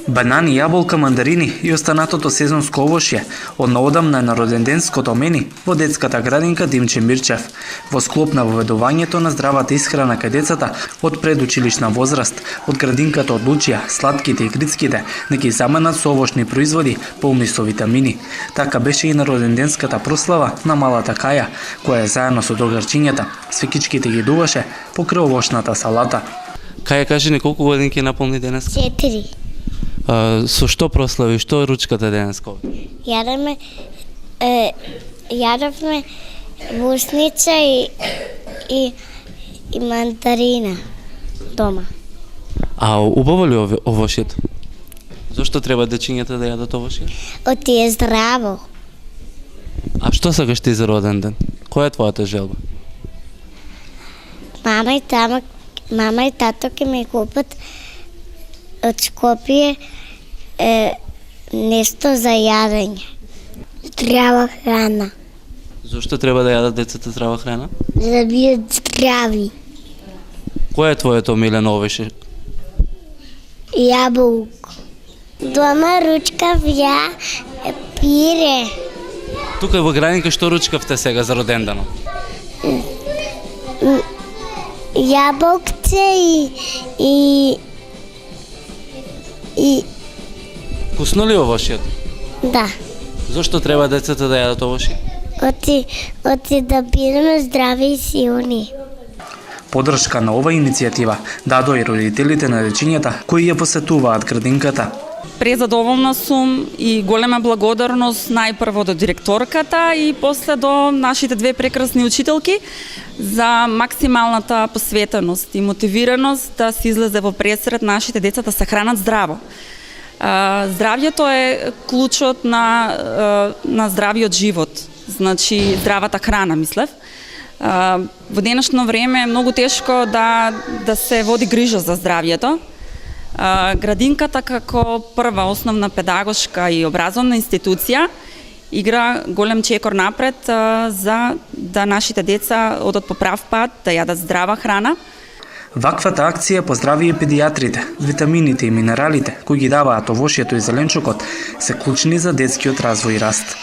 Банани, јаболка, мандарини и останатото сезонско овошје од наодамна на роденденското меню во детската градинка Димче Мирчев. Во склоп на воведувањето на здравата исхрана кај децата од предучилишна возраст, од градинката одлучија сладките и грицките да ги заменат со овошни производи полни со витамини. Така беше и на роденденската прослава на малата Каја, која заедно со другарчињата свекичките ги дуваше покрај овошната салата. Каја, кажи ни колку годинки наполни денес? 4. Со што прослави, што е ручката денеска? Јадовме вусница и мандарина дома. А убаво ли овошјето? Зошто треба дечињата да јадат овошје? Оти е здраво. А што сакаш ти за роден ден? Која е твојата желба? Мама и тато ќе ми купат од Скопје нешто за јадење. Здрава храна. Зошто треба да јадат децата здрава храна? За да бидат здрави. Која е твоето омилено овошје? Јаболко. Дома ручкав ја пире. Тука во градинка што ручкавте сега за роден ден? Јаболкце и Вкусно ли овошјето? да. Зошто треба децата да јадат овошје? Оти да бидеме здрави и силни. Подршка на ова иницијатива дадоа и родителите на дечињата кои ја посетуваат градинката. Презадоволна сум и голема благодарност најпрво до директорката и после до нашите две прекрасни учителки за максималната посветеност и мотивираност да се излезе во пресред нашите деца да се хранат здраво. Здравјето е клучот на здравиот живот, значи здравата храна, мислев. Во денешно време е многу тешко да се води грижа за здравјето. Градинката како прва основна педагошка и образовна институција игра голем чекор напред за да нашите деца одат по прав пат, да јадат здрава храна. Ваквата акција поздрави и педијатрите. Витамините и минералите кои ги даваат овошјето и зеленчукот се клучни за детскиот развој и раст.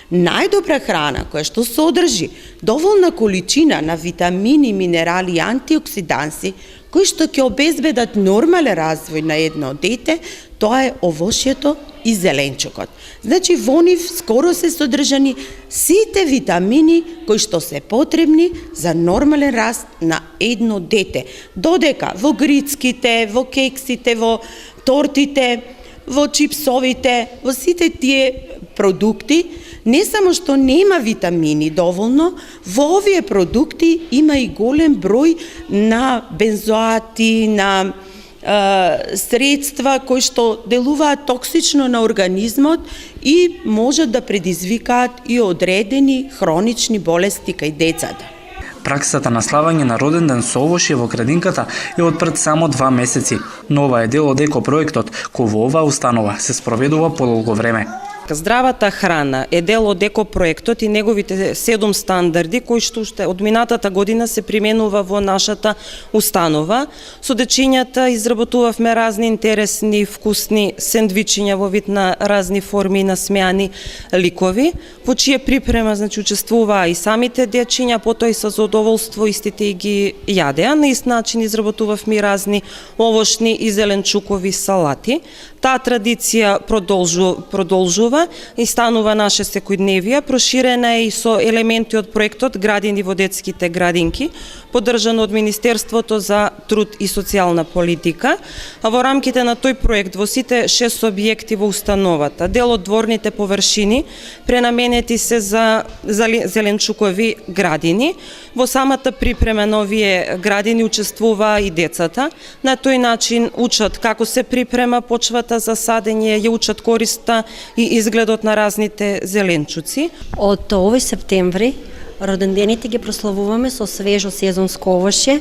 Најдобра храна која што содржи доволна количина на витамини, минерали и антиоксиданси кои што ќе обезбедат нормален развој на едно дете, тоа е овошјето и зеленчукот. Значи во нив скоро се содржани сите витамини кои што се потребни за нормален раст на едно дете. Додека во грицките, во кексите, во тортите, во чипсовите, во сите тие продукти, не само што нема витамини доволно, во овие продукти има и голем број на бензоати, на средства кои што делуваат токсично на организмот и можат да предизвикаат и одредени хронични болести кај децата. Праксата на славање на роден ден со овошје во градинката е од пред само 2 месеци, но ова е дел од екопроектот кој во оваа установа се спроведува подолго време. Здравата храна е дел од екопроектот и неговите 7 стандарди кои што уште од минатата година се применува во нашата установа. Со дечињата изработувавме разни интересни, вкусни сендвичиња во вид на разни форми на смеани ликови, во чија припрема учествуваа и самите дечиња, потоа и со задоволство истите и ги јадеа. На ист начин изработувавме разни овошни и зеленчукови салати. Таа традиција продолжува и станува наше секојдневие, проширена е и со елементи од проектот Градини во детските градинки, поддржан од Министерството за труд и социјална политика. А во рамките на тој проект во сите 6 објекти во установата, дел од дворните површини пренаменети се за зеленчукови градини. Во самата припрема на овие градини учествуваа и децата. На тој начин учат како се припрема почвата за садење, ја учат користа и изгледот на разните зеленчуци. Од овој септември родендените ги прославуваме со свежо сезонско овошје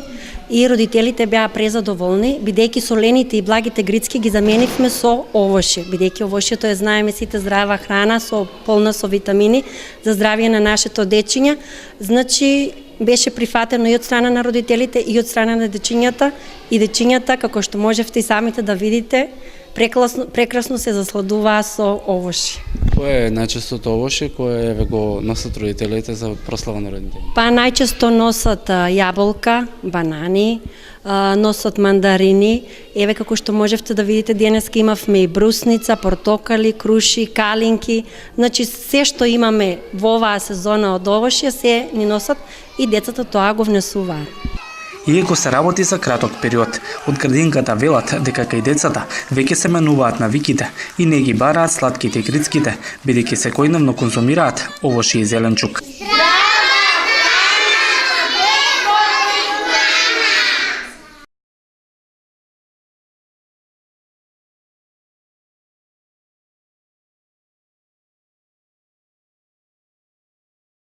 и родителите беа презадоволни, бидејќи солените и благите грицки ги заменивме со овошје, бидејќи овошјето е, знаеме сите, здрава храна, полна со витамини за здравје на нашето дечиња. Значи, беше прифатено и од страна на родителите и од страна на дечињата, и дечињата, како што можевте и самите да видите, прекрасно се засладуваа со овошје. Кое е најчестото овошје кое еве го носат родителите за прослава на роден ден? Па најчесто носат јаболка, банани, носат мандарини. Еве како што можевте да видите, денеска имавме и брусница, портокали, круши, калинки. Значи се што имаме во оваа сезона од овошје се ни носат и децата тоа го внесуваат. Иако се работи за краток период, од градинката велат дека кај децата веќе се менуваат навиките и не ги бараат сладките и грицките, бидејќи секојдневно конзумираат овошје и зеленчук.